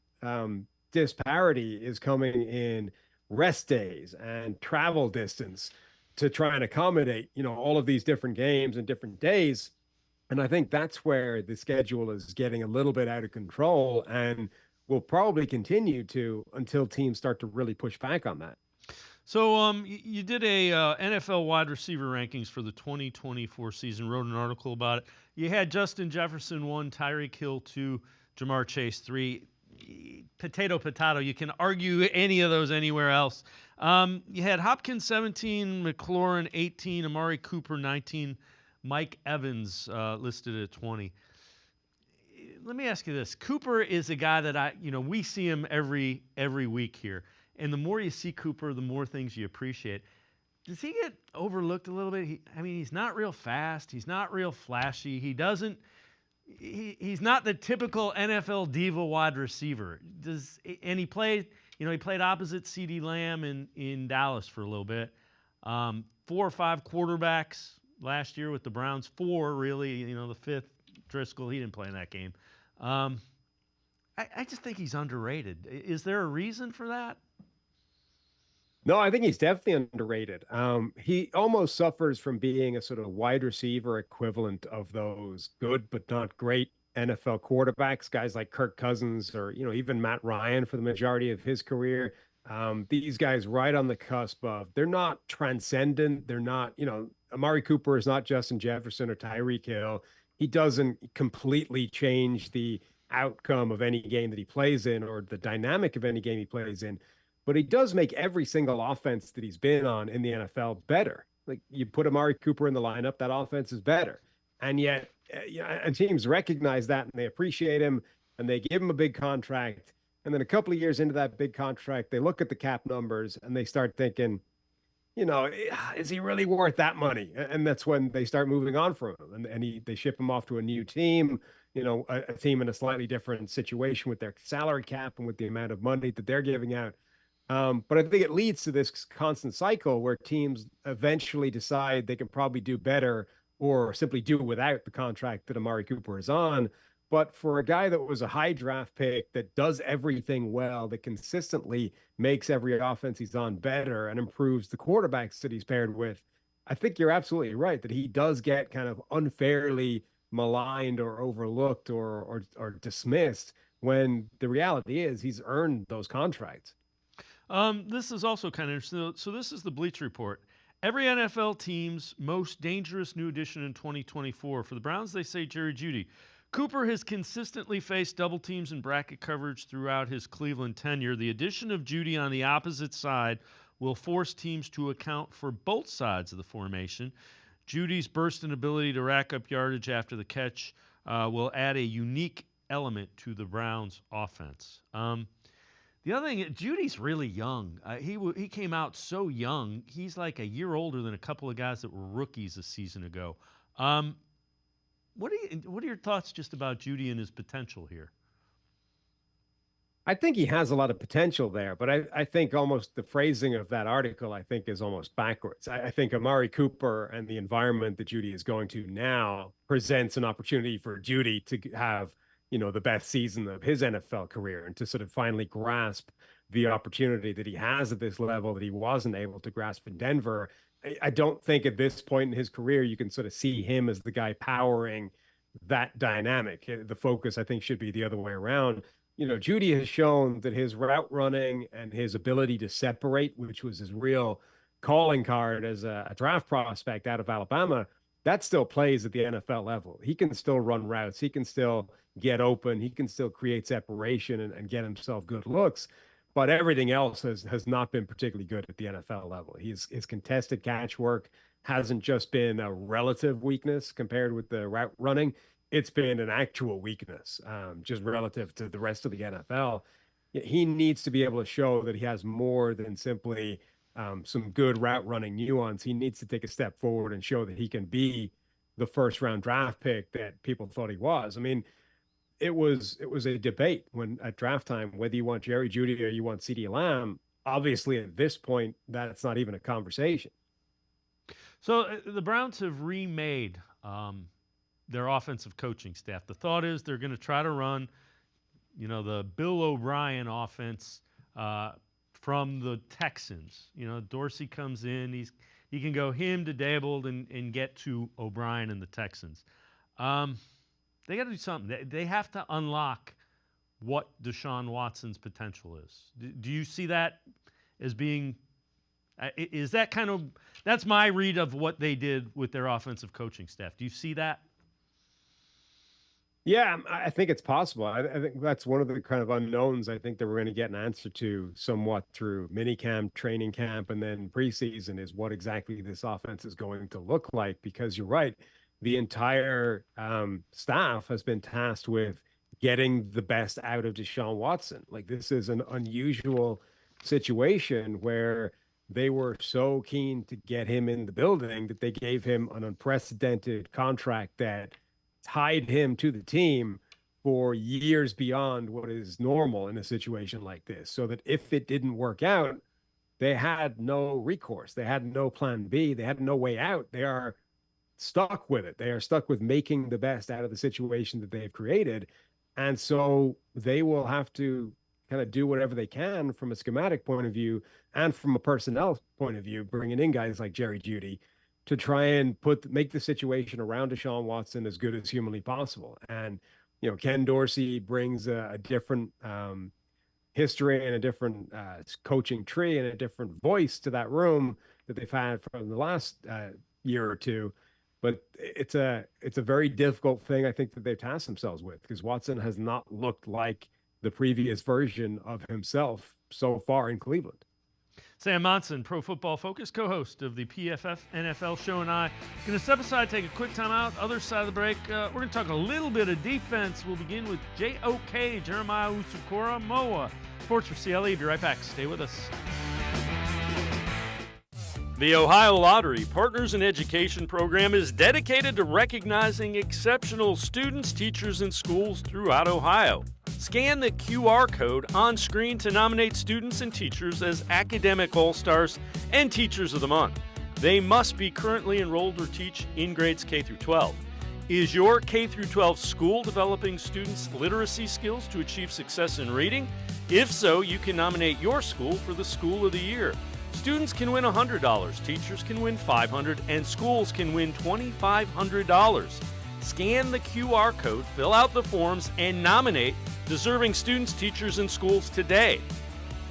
disparity is coming in rest days and travel distance to try and accommodate, all of these different games and different days. And I think that's where the schedule is getting a little bit out of control and will probably continue to until teams start to really push back on that. So you did a NFL wide receiver rankings for the 2024 season, wrote an article about it. You had Justin Jefferson 1, Tyreek Hill 2, Jamar Chase 3. Potato. You can argue any of those anywhere else. You had Hopkins 17, McLaurin 18, Amari Cooper 19, Mike Evans listed at 20. Let me ask you this. Cooper is a guy that we see him every week here. And the more you see Cooper, the more things you appreciate. Does he get overlooked a little bit? He's not real fast. He's not real flashy. He's not the typical NFL diva wide receiver. He played opposite CeeDee Lamb in Dallas for a little bit. 4 or 5 quarterbacks last year with the Browns. 4 really, the 5th, Driscoll, he didn't play in that game. I just think he's underrated. Is there a reason for that? No, I think he's definitely underrated. He almost suffers from being a sort of wide receiver equivalent of those good but not great NFL quarterbacks, guys like Kirk Cousins or, even Matt Ryan for the majority of his career. These guys right on the cusp of, they're not transcendent. They're not, Amari Cooper is not Justin Jefferson or Tyreek Hill. He doesn't completely change the outcome of any game that he plays in or the dynamic of any game he plays in. But he does make every single offense that he's been on in the NFL better. Like, you put Amari Cooper in the lineup, that offense is better. And yet, and teams recognize that and they appreciate him and they give him a big contract. And then a couple of years into that big contract, they look at the cap numbers and they start thinking, is he really worth that money? And that's when they start moving on from him. And they ship him off to a new team, a team in a slightly different situation with their salary cap and with the amount of money that they're giving out. But I think it leads to this constant cycle where teams eventually decide they can probably do better or simply do without the contract that Amari Cooper is on. But for a guy that was a high draft pick that does everything well, that consistently makes every offense he's on better and improves the quarterbacks that he's paired with, I think you're absolutely right that he does get kind of unfairly maligned or overlooked or dismissed when the reality is he's earned those contracts. This is also kind of interesting. So this is the Bleacher Report. Every NFL team's most dangerous new addition in 2024. For the Browns, they say Jerry Jeudy. Cooper has consistently faced double teams and bracket coverage throughout his Cleveland tenure. The addition of Jeudy on the opposite side will force teams to account for both sides of the formation. Judy's burst and ability to rack up yardage after the catch will add a unique element to the Browns' offense. The other thing, Judy's really young. He came out so young. He's like a year older than a couple of guys that were rookies a season ago. What are your thoughts just about Judy and his potential here? I think he has a lot of potential there, but I think almost the phrasing of that article, I think, is almost backwards. I think Amari Cooper and the environment that Judy is going to now presents an opportunity for Judy to have, the best season of his NFL career and to sort of finally grasp the opportunity that he has at this level that he wasn't able to grasp in Denver. I don't think at this point in his career, you can sort of see him as the guy powering that dynamic. The focus, I think, should be the other way around. Judy has shown that his route running and his ability to separate, which was his real calling card as a draft prospect out of Alabama, that still plays at the NFL level. He can still run routes. He can still get open. He can still create separation and get himself good looks. But everything else has not been particularly good at the NFL level. His contested catch work hasn't just been a relative weakness compared with the route running. It's been an actual weakness, just relative to the rest of the NFL. He needs to be able to show that he has more than simply some good route running nuance. He needs to take a step forward and show that he can be the first round draft pick that people thought he was. I mean, it was a debate when at draft time, whether you want Jerry Jeudy or you want CeeDee Lamb. Obviously, at this point, that's not even a conversation. So the Browns have remade their offensive coaching staff. The thought is they're going to try to run, the Bill O'Brien offense from the Texans. Dorsey comes in. He can go him to Dable and get to O'Brien and the Texans. They got to do something. They have to unlock what Deshaun Watson's potential is. Do you see that as being is that kind of – that's my read of what they did with their offensive coaching staff. Do you see that? Yeah, I think it's possible. I think that's one of the kind of unknowns I think that we're going to get an answer to somewhat through minicamp, training camp, and then preseason is what exactly this offense is going to look like. Because you're right, the entire staff has been tasked with getting the best out of Deshaun Watson. Like, this is an unusual situation where they were so keen to get him in the building that they gave him an unprecedented contract that tied him to the team for years beyond what is normal in a situation like this, so that if it didn't work out, they had no recourse. They had no plan B. They had no way out. They are stuck with it. They are stuck with making the best out of the situation that they've created. And so they will have to kind of do whatever they can from a schematic point of view and from a personnel point of view, bringing in guys like Jerry Jeudy to try and make the situation around Deshaun Watson as good as humanly possible. And, Ken Dorsey brings a different history and a different coaching tree and a different voice to that room that they've had from the last year or two. But it's a very difficult thing, I think, that they've tasked themselves with, because Watson has not looked like the previous version of himself so far in Cleveland. Sam Monson, Pro Football Focus, co-host of the PFF NFL show, and I going to step aside, take a quick time out. Other side of the break, we're going to talk a little bit of defense. We'll begin with JOK, Jeremiah Usukora-Moa. Sports4CLE. Be right back. Stay with us. The Ohio Lottery Partners in Education program is dedicated to recognizing exceptional students, teachers, and schools throughout Ohio. Scan the QR code on screen to nominate students and teachers as Academic All-Stars and Teachers of the Month. They must be currently enrolled or teach in grades K through 12. Is your K through 12 school developing students' literacy skills to achieve success in reading? If so, you can nominate your school for the School of the Year. Students can win $100, teachers can win $500, and schools can win $2,500. Scan the QR code, fill out the forms, and nominate deserving students, teachers, and schools today.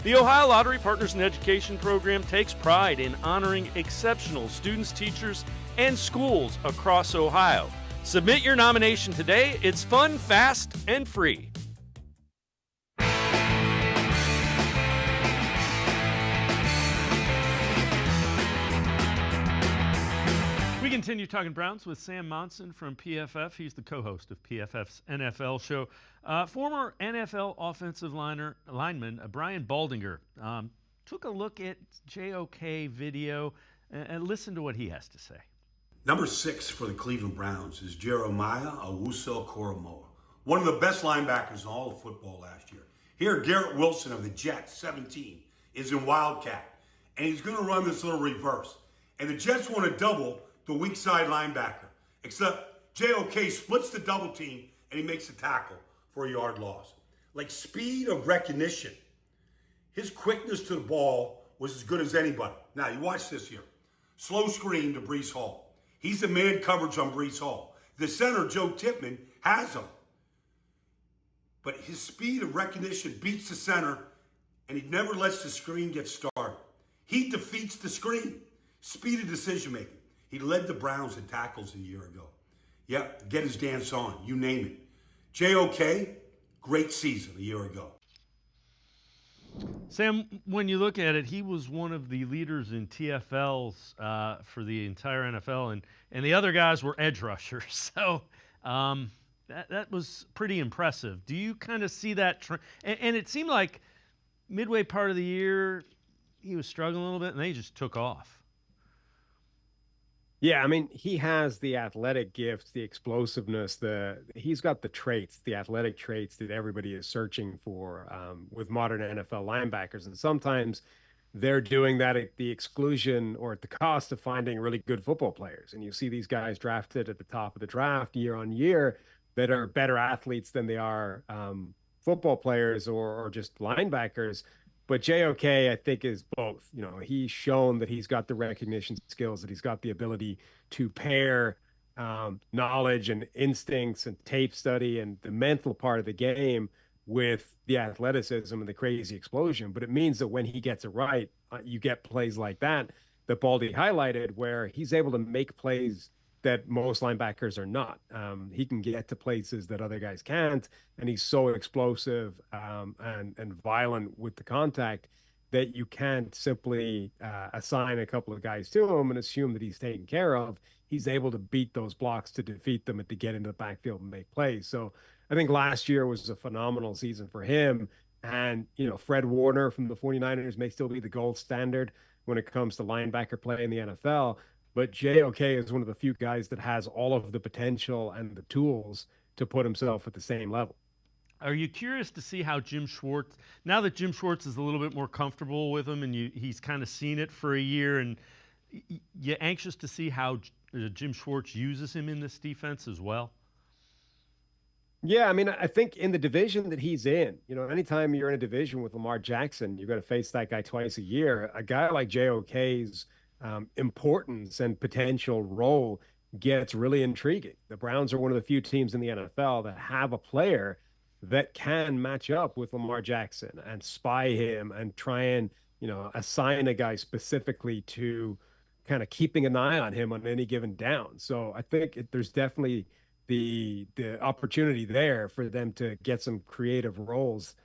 The Ohio Lottery Partners in Education program takes pride in honoring exceptional students, teachers, and schools across Ohio. Submit your nomination today. It's fun, fast, and free. We continue talking Browns with Sam Monson from PFF. He's the co-host of PFF's NFL show. Former NFL offensive lineman Brian Baldinger took a look at JOK video and listen to what he has to say. Number 6 for the Cleveland Browns is Jeremiah Owusu-Koramoah, one of the best linebackers in all of football last year. Here, Garrett Wilson of the Jets, 17, is in Wildcat, and he's going to run this little reverse. And the Jets want to double the weak side linebacker, except JOK splits the double team, and he makes a tackle for a yard loss. Like speed of recognition, his quickness to the ball was as good as anybody. Now, you watch this here. Slow screen to Breece Hall. He's the man coverage on Breece Hall. The center, Joe Tippmann, has him. But his speed of recognition beats the center, and he never lets the screen get started. He defeats the screen. Speed of decision-making. He led the Browns in tackles a year ago. Yep, get his dance on. You name it. JOK, great season a year ago. Sam, when you look at it, he was one of the leaders in TFLs for the entire NFL, and the other guys were edge rushers. So that was pretty impressive. Do you kind of see that and it seemed like midway part of the year he was struggling a little bit, and they just took off. Yeah, I mean, he has the athletic gifts, the explosiveness, he's got the traits, the athletic traits that everybody is searching for with modern NFL linebackers. And sometimes they're doing that at the exclusion or at the cost of finding really good football players. And you see these guys drafted at the top of the draft year on year that are better athletes than they are football players or just linebackers. But JOK, I think, is both. You know, he's shown that he's got the recognition skills, that he's got the ability to pair knowledge and instincts and tape study and the mental part of the game with the athleticism and the crazy explosion. But it means that when he gets it right, you get plays like that Baldy highlighted, where he's able to make plays that most linebackers are not. He can get to places that other guys can't, and he's so explosive and violent with the contact that you can't simply assign a couple of guys to him and assume that he's taken care of. He's able to beat those blocks to defeat them and to get into the backfield and make plays. So I think last year was a phenomenal season for him. And, you know, Fred Warner from the 49ers may still be the gold standard when it comes to linebacker play in the NFL. But JOK is one of the few guys that has all of the potential and the tools to put himself at the same level. Are you curious to see how Jim Schwartz, now that Jim Schwartz is a little bit more comfortable with him and he's kind of seen it for a year, and you're anxious to see how Jim Schwartz uses him in this defense as well? Yeah, I mean, I think in the division that he's in, you know, anytime you're in a division with Lamar Jackson, you're going to face that guy twice a year. A guy like JOK's importance and potential role gets really intriguing. The Browns are one of the few teams in the NFL that have a player that can match up with Lamar Jackson and spy him and try and, you know, assign a guy specifically to kind of keeping an eye on him on any given down. So I think there's definitely the opportunity there for them to get some creative roles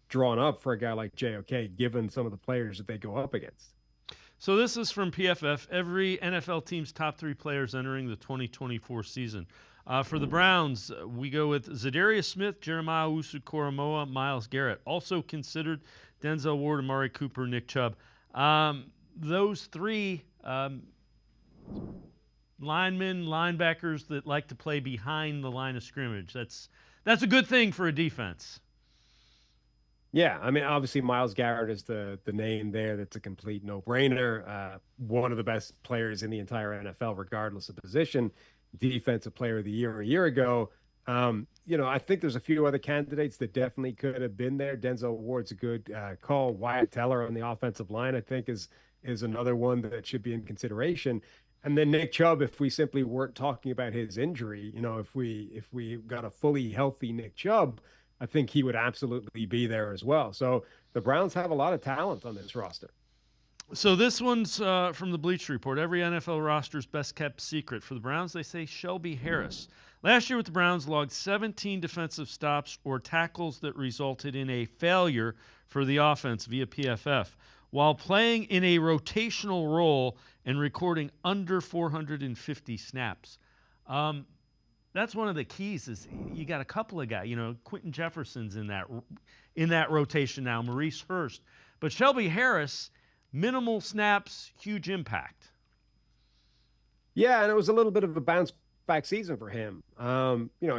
drawn up for a guy like JOK, given some of the players that they go up against. So this is from PFF. Every NFL team's top 3 players entering the 2024 season. For the Browns, we go with Zadarius Smith, Jeremiah Owusu-Koramoah, Myles Garrett. Also considered Denzel Ward, Amari Cooper, Nick Chubb. Those 3 linemen, linebackers that like to play behind the line of scrimmage. That's a good thing for a defense. Yeah, I mean, obviously Myles Garrett is the name there. That's a complete no-brainer. One of the best players in the entire NFL, regardless of position. Defensive Player of the Year a year ago. You know, I think there's a few other candidates that definitely could have been there. Denzel Ward's a good call. Wyatt Teller on the offensive line, I think, is another one that should be in consideration. And then Nick Chubb, if we simply weren't talking about his injury, you know, if we got a fully healthy Nick Chubb, I think he would absolutely be there as well. So the Browns have a lot of talent on this roster. So this one's from the Bleacher Report. Every NFL roster's best kept secret. For the Browns, they say Shelby Harris. Last year with the Browns, logged 17 defensive stops or tackles that resulted in a failure for the offense via PFF. while playing in a rotational role and recording under 450 snaps. That's one of the keys is you got a couple of guys, Quentin Jefferson's in that rotation now, Maurice Hurst. But Shelby Harris, minimal snaps, huge impact. Yeah, and it was a little bit of a bounce back season for him.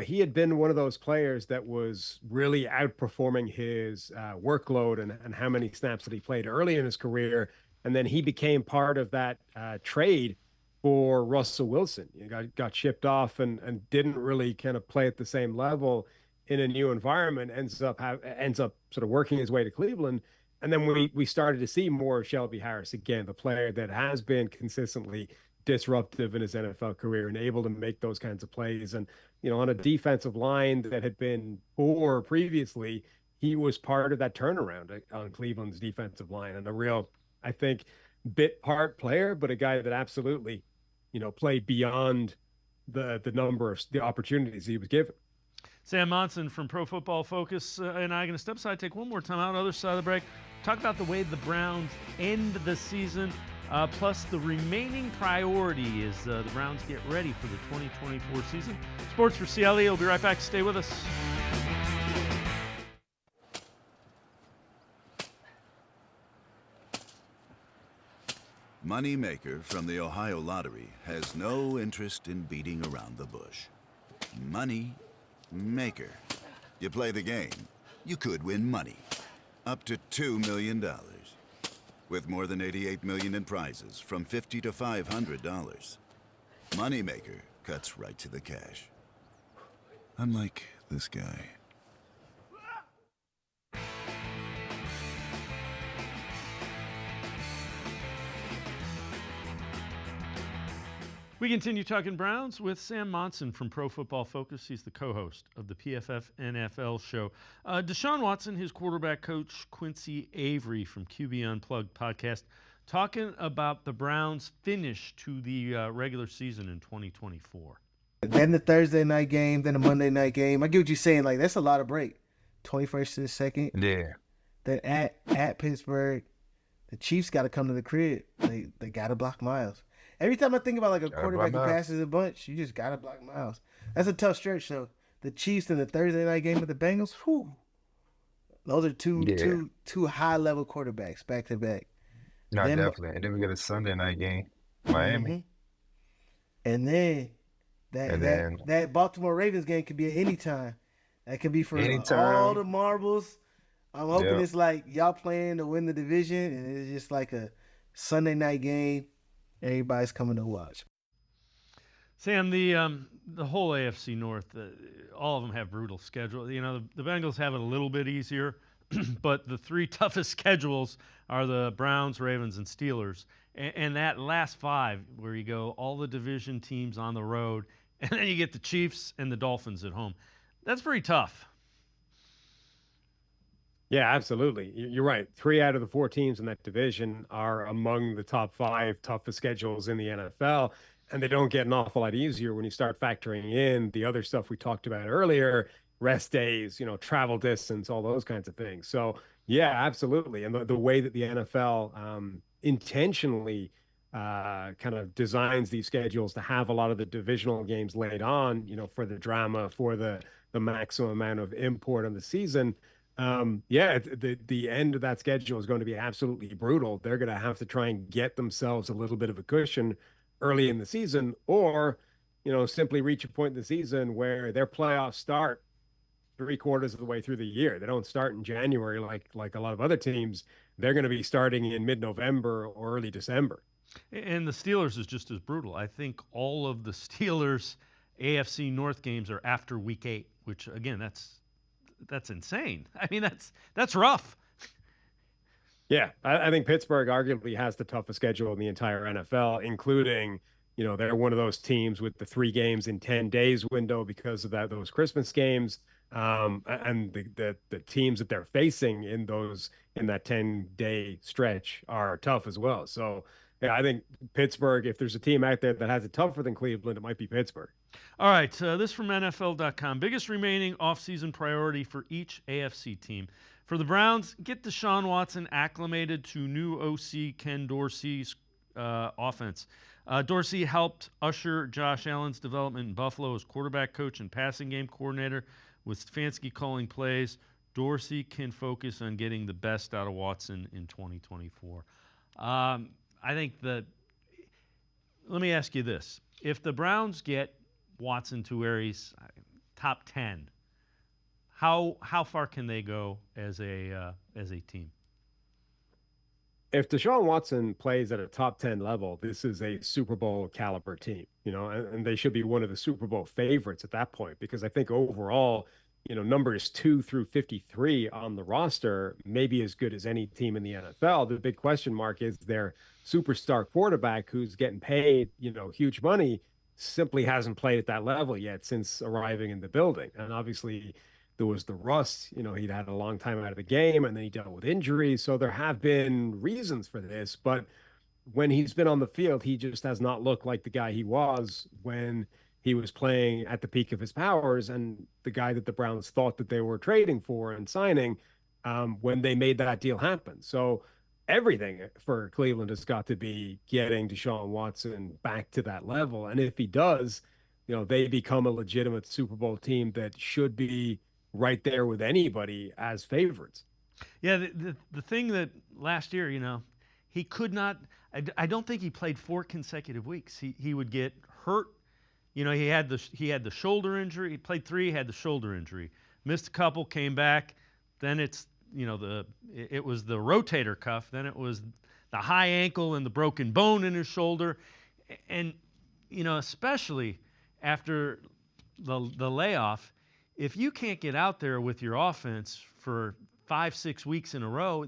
He had been one of those players that was really outperforming his workload and how many snaps that he played early in his career. And then he became part of that trade for Russell Wilson. He got shipped off and didn't really kind of play at the same level in a new environment, ends up sort of working his way to Cleveland. And then we started to see more of Shelby Harris again, the player that has been consistently disruptive in his NFL career and able to make those kinds of plays. And, on a defensive line that had been poor previously, he was part of that turnaround on Cleveland's defensive line, and a real, I think, bit part player, but a guy that absolutely, played beyond the number of the opportunities he was given. Sam Monson from Pro Football Focus and I are going to step aside, take one more time out, other side of the break, talk about the way the Browns end the season, plus the remaining priority as the Browns get ready for the 2024 season. Sports for CLE. We'll be right back. Stay with us. Moneymaker from the Ohio Lottery has no interest in beating around the bush. Money Maker. You play the game, you could win money. Up to $2 million. With more than $88 million in prizes from $50 to $500. Moneymaker cuts right to the cash. Unlike this guy. We continue talking Browns with Sam Monson from Pro Football Focus. He's the co-host of the PFF NFL show. Deshaun Watson, his quarterback coach, Quincy Avery from QB Unplugged podcast, talking about the Browns' finish to the regular season in 2024. Then the Thursday night game, then the Monday night game. I get what you're saying. Like, that's a lot of break. 21st to the 2nd. Yeah. Then at Pittsburgh, the Chiefs got to come to the crib. They got to block Miles. Every time I think about like a quarterback who passes a bunch, you just got to block Miles. That's a tough stretch, though. The Chiefs and the Thursday night game with the Bengals, whew. Those are two high-level quarterbacks back-to-back. No, definitely. And then we got a Sunday night game, Miami. And then that Baltimore Ravens game could be at any time. That could be for all the marbles. I'm hoping it's like y'all playing to win the division, and it's just like a Sunday night game. Everybody's coming to watch. Sam, the whole AFC North, all of them have brutal schedules. The Bengals have it a little bit easier, but the three toughest schedules are the Browns, Ravens, and Steelers. And that last five, where you go all the division teams on the road, and then you get the Chiefs and the Dolphins at home. That's pretty tough. Yeah, absolutely. You're right. 3 out of the 4 teams in that division are among the top 5 toughest schedules in the NFL, and they don't get an awful lot easier when you start factoring in the other stuff we talked about earlier, rest days, travel distance, all those kinds of things. So, yeah, absolutely. And the way that the NFL intentionally kind of designs these schedules to have a lot of the divisional games laid on, for the drama, for the maximum amount of import on the season. The end of that schedule is going to be absolutely brutal. They're going to have to try and get themselves a little bit of a cushion early in the season, or, simply reach a point in the season where their playoffs start 3/4 of the way through the year. They don't start in January like a lot of other teams. They're going to be starting in mid-November or early December. And the Steelers is just as brutal. I think all of the Steelers AFC North games are after week 8, which again, that's insane. I mean, that's rough. Yeah, I think Pittsburgh arguably has the toughest schedule in the entire NFL, including, they're one of those teams with the 3 games in 10 days window because of those Christmas games. And the teams that they're facing in that 10-day stretch are tough as well. So, yeah, I think Pittsburgh, if there's a team out there that has it tougher than Cleveland, it might be Pittsburgh. All right, this from NFL.com. Biggest remaining offseason priority for each AFC team. For the Browns, get Deshaun Watson acclimated to new OC Ken Dorsey's offense. Dorsey helped usher Josh Allen's development in Buffalo as quarterback coach and passing game coordinator with Stefanski calling plays. Dorsey can focus on getting the best out of Watson in 2024. I think that – let me ask you this. If the Browns get Watson to where he's top 10, how far can they go as a team? If Deshaun Watson plays at a top 10 level, this is a Super Bowl caliber team, and they should be one of the Super Bowl favorites at that point, because I think overall, numbers 2 through 53 on the roster may be as good as any team in the NFL. The big question mark is their superstar quarterback, who's getting paid, huge money, simply hasn't played at that level yet since arriving in the building. And obviously there was the rust, he'd had a long time out of the game, and then he dealt with injuries. So there have been reasons for this, but when he's been on the field, he just has not looked like the guy he was when he was playing at the peak of his powers, and the guy that the Browns thought that they were trading for and signing when they made that deal happen. So everything for Cleveland has got to be getting Deshaun Watson back to that level. And if he does, they become a legitimate Super Bowl team that should be right there with anybody as favorites. Yeah, the thing that last year, he could not – I don't think he played 4 consecutive weeks. He would get hurt. He had the shoulder injury. He played 3, had the shoulder injury. Missed a couple, came back. Then it's it was the rotator cuff. Then it was the high ankle and the broken bone in his shoulder. And, especially after the layoff, if you can't get out there with your offense for 5-6 weeks in a row,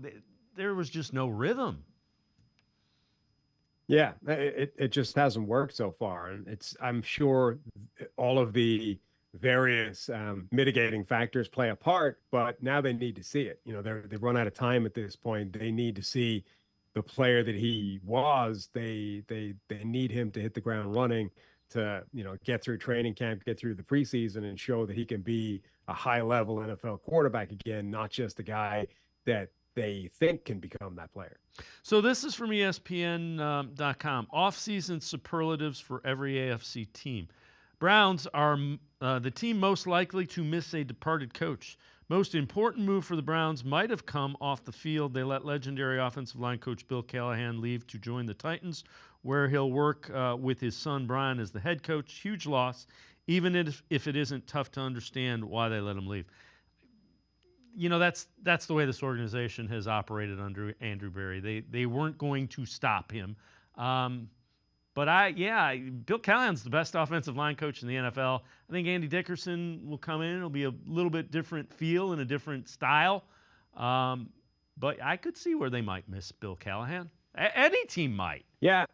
there was just no rhythm. Yeah, it just hasn't worked so far. And I'm sure all of the various mitigating factors play a part, but now they need to see it. They've run out of time at this point. They need to see the player that he was. They need him to hit the ground running, to get through training camp, get through the preseason, and show that he can be a high-level NFL quarterback again, not just a guy that they think can become that player. So this is from ESPN.com. Off-season superlatives for every AFC team. Browns are the team most likely to miss a departed coach. Most important move for the Browns might have come off the field. They let legendary offensive line coach Bill Callahan leave to join the Titans, where he'll work with his son Brian as the head coach. Huge loss, even if it isn't tough to understand why they let him leave. That's the way this organization has operated under Andrew Berry. They weren't going to stop him. But Bill Callahan's the best offensive line coach in the NFL. I think Andy Dickerson will come in. It'll be a little bit different feel and a different style. But I could see where they might miss Bill Callahan. Any team might. Yeah,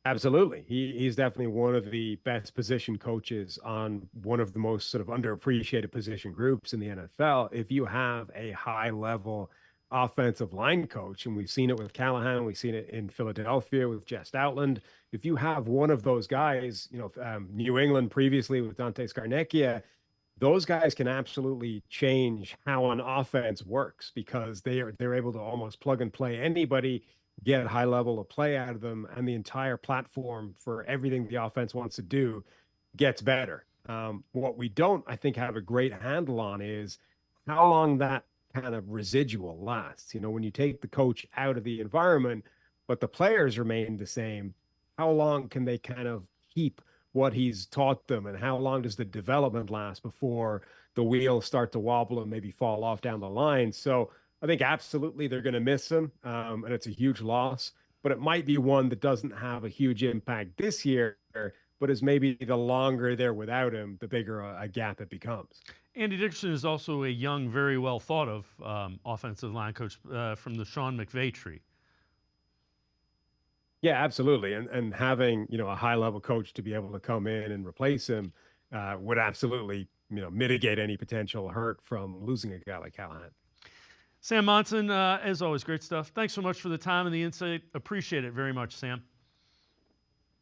absolutely. He's definitely one of the best position coaches on one of the most sort of underappreciated position groups in the NFL. If you have a high-level offensive line coach, and we've seen it with Callahan, we've seen it in Philadelphia with Jess Outland. If you have one of those guys, New England previously with Dante Scarnecchia, those guys can absolutely change how an offense works, because they're able to almost plug and play anybody, get a high level of play out of them, and the entire platform for everything the offense wants to do gets better. What we don't, I think, have a great handle on is how long that kind of residual lasts. When you take the coach out of the environment, but the players remain the same, how long can they kind of keep what he's taught them, and how long does the development last before the wheels start to wobble and maybe fall off down the line? So I think absolutely they're going to miss him, and it's a huge loss, but it might be one that doesn't have a huge impact this year, but is maybe the longer they're without him, the bigger a gap it becomes. Andy Dickerson is also a young, very well thought of offensive line coach from the Sean McVay tree. Yeah, absolutely. And having, a high level coach to be able to come in and replace him would absolutely, mitigate any potential hurt from losing a guy like Callahan. Sam Monson, as always, great stuff. Thanks so much for the time and the insight. Appreciate it very much, Sam.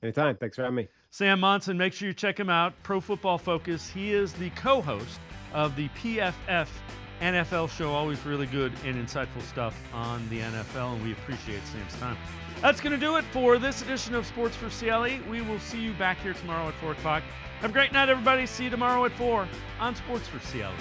Anytime. Thanks for having me. Sam Monson, make sure you check him out. Pro Football Focus. He is the co-host of the PFF NFL show. Always really good and insightful stuff on the NFL, and we appreciate Sam's time. That's going to do it for this edition of Sports for CLE. We will see you back here tomorrow at 4 o'clock. Have a great night, everybody. See you tomorrow at 4 on Sports for CLE.